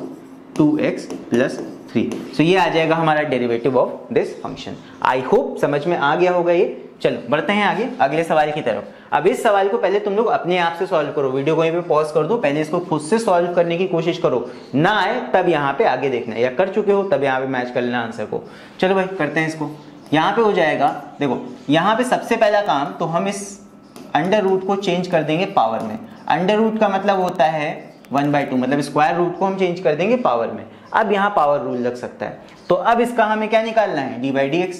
2x प्लस 3। सो ये आ जाएगा हमारा derivative of this function. I hope समझ में आ गया होगा ये। चलो बढ़ते हैं आगे अगले सवाल की तरफ। अब इस सवाल को पहले तुम लोग अपने आप से सॉल्व करो, वीडियो को यहीं पे पॉज कर दो, पहले इसको खुद से सॉल्व करने की कोशिश करो, ना आए तब यहाँ पे आगे देखना, या कर चुके हो तब यहाँ पे मैच कर लेना आंसर को। चलो भाई करते हैं इसको। यहाँ पे हो जाएगा, देखो यहाँ पे सबसे पहला काम तो हम इस अंडर रूट को चेंज कर देंगे पावर में। अंडर रूट का मतलब होता है 1/2, मतलब स्क्वायर रूट को हम चेंज कर देंगे पावर में। अब यहाँ पावर रूल लग सकता है, तो अब इसका हमें क्या निकालना है, d/dx।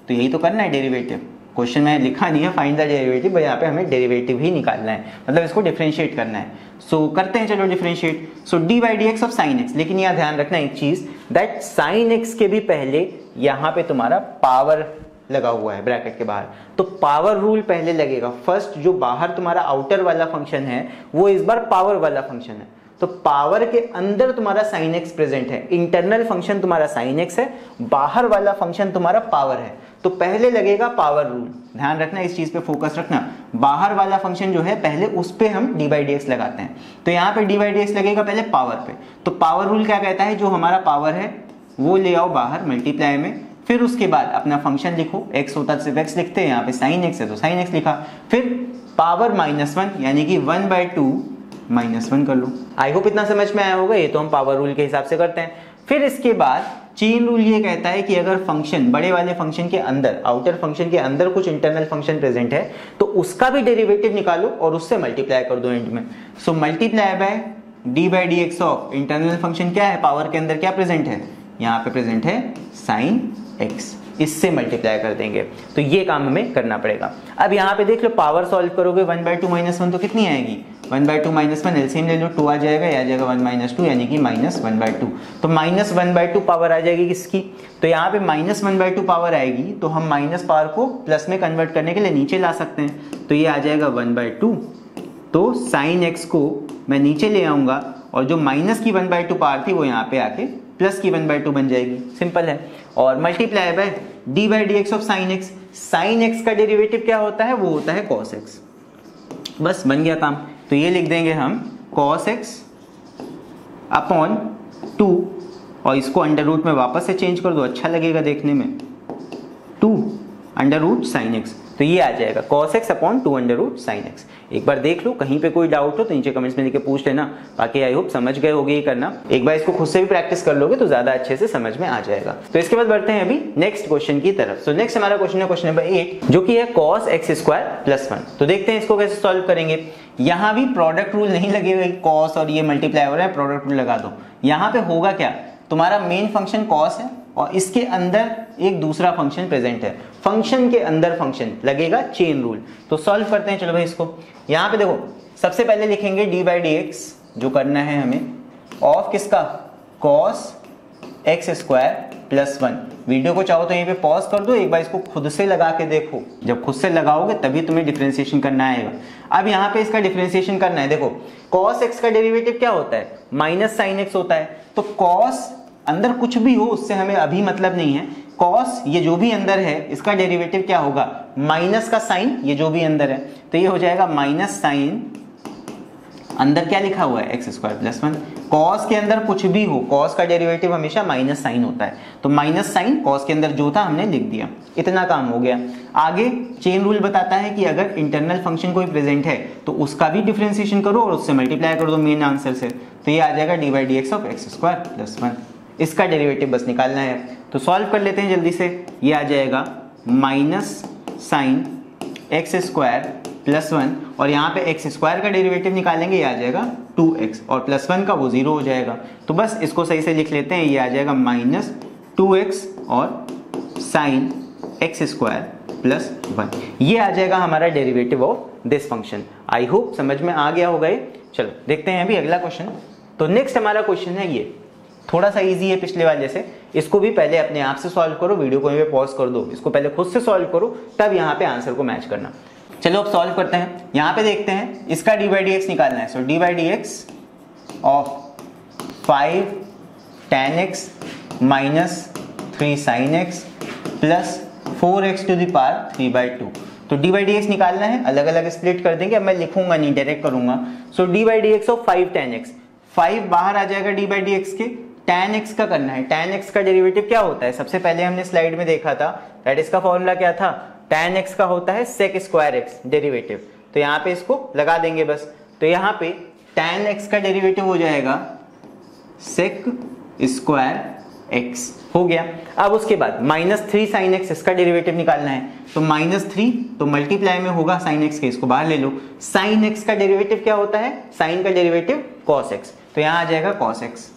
तो यही तो करना है डेरिवेटिव। क्वेश्चन में लिखा नहीं है फाइंड द डेरिवेटिव, यहाँ पे हमें डेरिवेटिव ही निकालना है, मतलब इसको डिफरेंशिएट करना है। सो करते हैं, चलो differentiate. So d/dx of sin x। लेकिन यहाँ ध्यान रखना एक चीज, दैट sin x के भी पहले यहाँ पे तुम्हारा पावर लगा हुआ है ब्रैकेट के बाहर, तो पावर रूल पहले लगेगा। फर्स्ट जो बाहर तुम्हारा आउटर वाला फंक्शन है वो इस बार पावर वाला फंक्शन है, तो पावर के अंदर तुम्हारा sin x प्रेजेंट है। इंटरनल फंक्शन तुम्हारा sin x है, बाहर वाला फंक्शन तुम्हारा पावर है, तो पहले लगेगा पावर रूल। ध्यान रखना, इस चीज पे फोकस रखना। बाहर वाला फंक्शन जो है पहले उस पे हम d/dx लगाते हैं, तो यहाँ पे d/dx लगेगा पहले पावर पे। तो पावर रूल क्या कहता है, जो हमारा पावर है वो ले आओ बाहर मल्टीप्लाई में, फिर उसके बाद अपना फंक्शन लिखो। x होता तो सिर्फ x लिखते हैं, यहाँ पे sin x है तो sin x लिखा, फिर पावर -1 यानी कि 1/2 -1 कर लो। आई होप इतना समझ में आया होगा। ये तो हम पावर रूल के हिसाब से करते हैं। फिर इसके बाद चेन रूल ये कहता है कि अगर फंक्शन बड़े वाले फंक्शन के अंदर, आउटर फंक्शन के अंदर कुछ इंटरनल फंक्शन प्रेजेंट है, तो उसका भी डेरिवेटिव निकालो और उससे मल्टीप्लाई कर दो एंड में। So multiply by d/dx of internal function क्या है, पावर के अंदर क्या प्रेजेंट है, यहाँ पे प्रेजेंट है sin x, इससे मल्टीप्लाई कर देंगे। तो ये काम हमें करना पड़ेगा। अब यहाँ पे देख लो, पावर सॉल्व करोगे 1/2 -1 तो कितनी आएगी, 1/2 -1 एलसीएम ले लो, 2 आ जाएगा, या आ जाएगा 1 - 2 यानी कि -1/2। तो -1/2 पावर आ जाएगी किसकी, तो यहाँ पे -1/2 पावर आएगी, तो हम माइनस पावर को प्लस में कन्वर्ट करने के लिए नीचे ला सकते हैं। तो ये आ जाएगा 1/2, तो sin x को मैं नीचे ले आऊंगा, और जो माइनस की 1/2 पावर थी वो यहाँ पे आके प्लस की 1/2 बन जाएगी। सिंपल है। और multiply by d/dx of sin x। sin x का डेरिवेटिव क्या होता है, वो होता है cos x। बस बन गया काम। तो ये लिख देंगे हम cos x अपॉन 2, और इसको अंडर रूट में वापस से चेंज कर दो, अच्छा लगेगा देखने में, 2 अंडर रूट sin x। तो ये आ जाएगा cos x upon 2 under root sin x। एक बार देख लो, कहीं पे कोई डाउट हो तो नीचे कमेंट्स में लिख के पूछ लेना। बाकी आई होप समझ गए होगे ये करना। एक बार इसको खुद से भी प्रैक्टिस कर लोगे तो ज्यादा अच्छे से समझ में आ जाएगा। तो इसके बाद बढ़ते हैं अभी नेक्स्ट क्वेश्चन की तरफ। सो नेक्स्ट हमारा क्वेश्चन है क्वेश्चन नंबर 8, जो कि है cos x² + 1। तो देखते हैं इसको कैसे सॉल्व करेंगे। यहाँ भी प्रोडक्ट रूल नहीं लगेगा, cos और ये मल्टीप्लाई हो रहा है, प्रोडक्ट रूल लगा दो। यहाँ पे होगा क्या, तुम्हारा मेन फंक्शन cos है और इसके अंदर एक दूसरा फंक्शन प्रेजेंट है, फंक्शन के अंदर फंक्शन लगेगा, चेन रूल। तो सॉल्व करते हैं। चलो भाई इसको यहाँ पे देखो, सबसे पहले लिखेंगे d/dx, जो करना है हमें, ऑफ किसका, cos x² + 1। वीडियो को चाहो तो यहीं पे पॉज कर दो, एक बार इसको खुद से लगा के देखो। जब खुद से लगाओगे तभी तुम्हें डिफरेंशिएशन करना आएगा। अब यहाँ पे इसका डिफरेंशिएशन करना है। देखो cos x का डेरिवेटिव क्या होता है, -sin x होता है। तो cos अंदर कुछ भी हो उससे हमें अभी मतलब नहीं है। cos ये जो भी अंदर है इसका डेरिवेटिव क्या होगा, माइनस का साइन, ये जो भी अंदर है, तो ये हो जाएगा -sin, अंदर क्या लिखा हुआ है, x² + 1। cos के अंदर कुछ भी हो, cos का डेरिवेटिव हमेशा -sin होता है, तो -sin cos के अंदर जो था हमने लिख दिया। इतना काम हो गया। आगे चेन रूल बताता है कि अगर इंटरनल फंक्शन कोई प्रेजेंट है तो उसका भी डिफरेंशिएशन करो और उससे मल्टीप्लाई कर दो मेन आंसर से। तो ये आ जाएगा d/dx ऑफ x² + 1। इसका डेरिवेटिव बस निकालना है। तो सॉल्व कर लेते हैं जल्दी से। ये आ जाएगा -sin x² + 1, और यहाँ पे x² का डेरिवेटिव निकालेंगे, ये आ जाएगा 2x, और +1 का वो 0 हो जाएगा। तो बस इसको सही से लिख लेते हैं। ये आ जाएगा -2x और sin x² + 1। ये आ जाएगा हमारा derivative of this function. I hope समझ में आ गया होगा ये। चलो देखते हैं अभी अगला क्वेश्चन। तो नेक्स्ट हमारा क्वेश्चन है ये, थोड़ा सा इजी है पिछले वाले से। इसको भी पहले अपने आप से सॉल्व करो, वीडियो को यहीं पे पॉज कर दो, इसको पहले खुद से सॉल्व करो, तब यहाँ पे आंसर को मैच करना। चलो अब सॉल्व करते हैं। यहाँ पे देखते हैं इसका d/dx निकालना है। So d/dx of 5 tan x - 3 sin x + 4x to the power 3/2। तो d/dx निकालना है, अलग अलग स्प्लिट कर देंगे। अब मैं लिखूंगा नहीं, डायरेक्ट करूंगा। सो d/dx ऑफ 5 tan x, 5 बाहर आ जाएगा d/dx के, tan x का करना है। tan x का डेरिवेटिव क्या होता है, सबसे पहले हमने स्लाइड में देखा था दैट इसका फॉर्मूला क्या था, tan x का होता है sec स्क्वायर x डेरिवेटिव। तो यहाँ पे इसको लगा देंगे बस। तो यहाँ पे tan x का डेरिवेटिव हो जाएगा sec स्क्वायर x हो गया। अब उसके बाद -3 sin x इसका डेरिवेटिव निकालना है। तो -3 तो मल्टीप्लाई में होगा sin x के, इसको बाहर ले लो। sin x का डेरिवेटिव क्या होता है, sin का डेरिवेटिव cos x, तो यहाँ आ जाएगा cos x।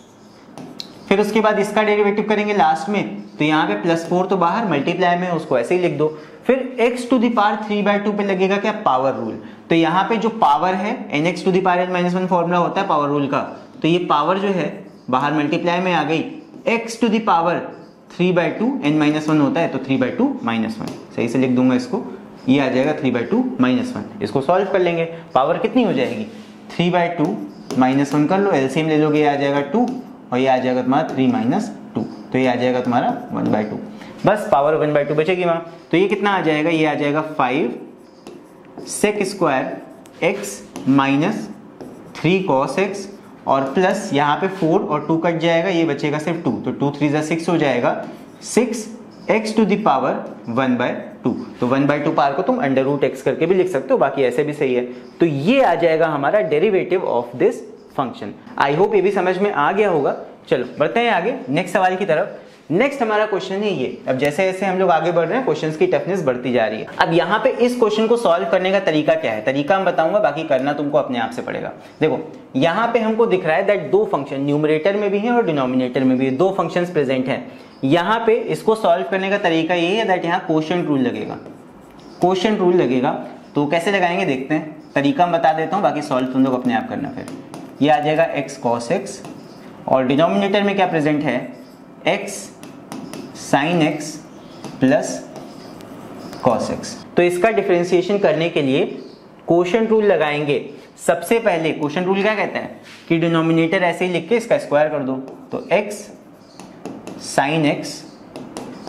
फिर उसके बाद इसका डेरिवेटिव करेंगे लास्ट में, तो यहाँ पे +4 तो बाहर, मल्टीप्लाई में उसको ऐसे ही लिख दो। फिर x टू द पावर 3/2 पे लगेगा क्या, पावर रूल। तो यहाँ पे जो पावर है nx to the power n-1 formula होता है पावर रूल का, तो ये पावर जो है बाहर मल्टीप्लाई में आ गई। x to the power 3/2 n-1 होता है, तो 3/2 -1 सही से लिख दूंगा इसको, ये आ जाएगा 3/2 -1। इसको सॉल्व कर लेंगे, पावर कितनी हो जाएगी 3/2 -1 कर लो, एलसीएम ले लोगे, ये आ जाएगा 2 और ये आ जाएगा तुम्हारा 3 - 2, तो ये आ जाएगा तुम्हारा 1/2। बस पावर 1/2 बचेगी वहाँ। तो ये कितना आ जाएगा, ये आ जाएगा 5 sec square x -3 cos x और प्लस यहाँ पे 4 और 2 कट जाएगा, ये बचेगा सिर्फ 2, तो 2 3 6 हो जाएगा, 6 x टू द पावर 1/2। तो 1/2 पावर को तुम √x करके भी लिख सकते हो, बाकी ऐसे भी सही है। तो ये आ जाएगा हमारा derivative of this function. I hope ये भी समझ में आ गया होगा। चलो बढ़ते हैं आगे नेक्स्ट सवाल की तरफ। नेक्स्ट हमारा क्वेश्चन है ये। अब जैसे जैसे हम लोग आगे बढ़ रहे हैं क्वेश्चंस की टफनेस बढ़ती जा रही है। अब यहाँ पे इस क्वेश्चन को सॉल्व करने का तरीका क्या है, तरीका हम बताऊंगा, बाकी करना तुमको अपने आप से पड़ेगा। देखो यहाँ पे हमको दिख रहा है दैट दो फंक्शन न्यूमरेटर में भी है और डिनोमिनेटर में भी है, दो फंक्शंस प्रेजेंट हैं। यहाँ पे इसको सॉल्व करने का तरीका यही है दैट यहाँ कोशेंट रूल लगेगा। कोशेंट रूल लगेगा तो कैसे लगाएंगे देखते हैं, तरीका मैं बता देता हूँ, बाकी सॉल्व तुम लोग अपने आप करना। फिर ये आ जाएगा x cos x और डिनोमिनेटर में क्या प्रेजेंट है, x sin x plus cos x। तो इसका डिफरेंशिएशन करने के लिए कोशेंट रूल लगाएंगे। सबसे पहले कोशेंट रूल क्या कहता है कि डिनोमिनेटर ऐसे ही लिख के इसका स्क्वायर कर दो, तो x sin x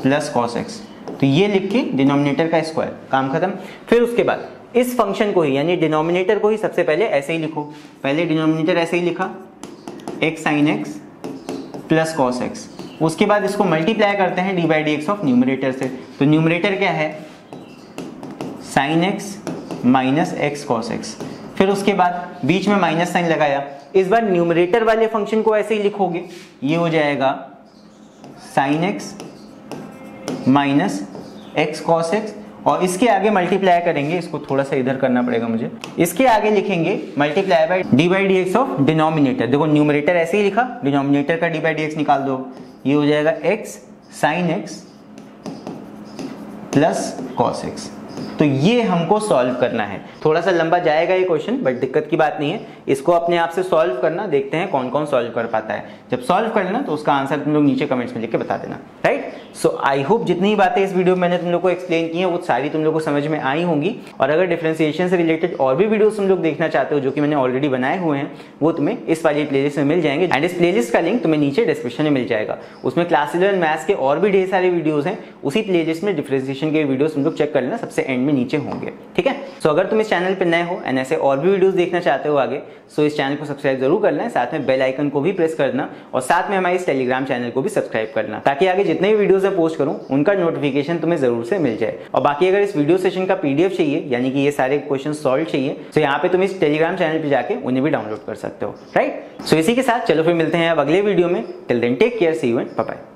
plus cos x, तो ये लिख के डिनोमिनेटर का स्क्वायर, काम खत्म। फिर उसके बाद इस फंक्शन को ही यानी डिनोमिनेटर को ही सबसे पहले ऐसे ही लिखो। पहले डिनोमिनेटर ऐसे ही लिखा x sin x plus cos x, उसके बाद इसको मल्टीप्लाई करते हैं d/dx ऑफ न्यूमरेटर से। तो न्यूमरेटर क्या है sin x minus x cos x। फिर उसके बाद बीच में माइनस साइन लगाया। इस बार न्यूमरेटर वाले फंक्शन को ऐसे ही लिखोगे, ये हो जाएगा sin x minus x cos x और इसके आगे मल्टीप्लाई करेंगे, इसको थोड़ा सा इधर करना पड़ेगा मुझे, इसके आगे लिखेंगे multiply by d/dx of denominator. देखो न्यूमरेटर ऐसे ही लिखा, डिनोमिनेटर का d/dx निकाल दो, ये हो जाएगा x sin x plus cos x। तो ये हमको सॉल्व करना है। थोड़ा सा लंबा जाएगा ये क्वेश्चन, बट दिक्कत की बात नहीं है, इसको अपने आप से सॉल्व करना, देखते हैं कौन कौन सॉल्व कर पाता है। जब सॉल्व कर लेना तो उसका आंसर तुम लोग नीचे कमेंट्स में लिख के बता देना, राइट। सो आई होप जितनी बातें इस वीडियो में मैंने तुम लोग को एक्सप्लेन की हैं वो सारी तुम लोग को समझ में आई होंगी। और अगर डिफरेंशिएशन से रिलेटेड और भी वीडियोस तुम लोग देखना चाहते हो जो कि मैंने ऑलरेडी बनाए हुए हैं, वो तुम्हें इस वाली प्लेलिस्ट में मिल जाएंगे एंड इस प्लेलिस्ट का लिंक तुम्हें नीचे डिस्क्रिप्शन में मिल जाएगा। उसमें क्लास 11 मैथ्स के और भी ढेर सारे वीडियोस हैं, उसी प्लेलिस्ट में डिफरेंशिएशन के वीडियोस तुम लोग चेक कर लेना, सबसे एंड में नीचे होंगे, ठीक है। सो अगर तुम इस चैनल पर नए हो एंड ऐसे और भी वीडियोस देखना चाहते हो आगे, सो इस चैनल को सब्सक्राइब जरूर करना है, साथ में बेल आइकन को भी प्रेस करना और साथ में हमारे इस टेलीग्राम चैनल को भी सब्सक्राइब करना, ताकि आगे जितने भी वीडियोस मैं पोस्ट करूं उनका नोटिफिकेशन तुम्हें जरूर से मिल जाए। और बाकी अगर इस वीडियो सेशन का पीडीएफ चाहिए, यानी कि ये सारे क्वेश्चन सॉल्व चाहिए, तो यहाँ पे तुम इस टेलीग्राम चैनल पे जाके उन्हें भी डाउनलोड कर सकते हो, राइट। सो इसी के साथ चलो फिर मिलते हैं अब अगले वीडियो में। Till then take care, see you and bye bye.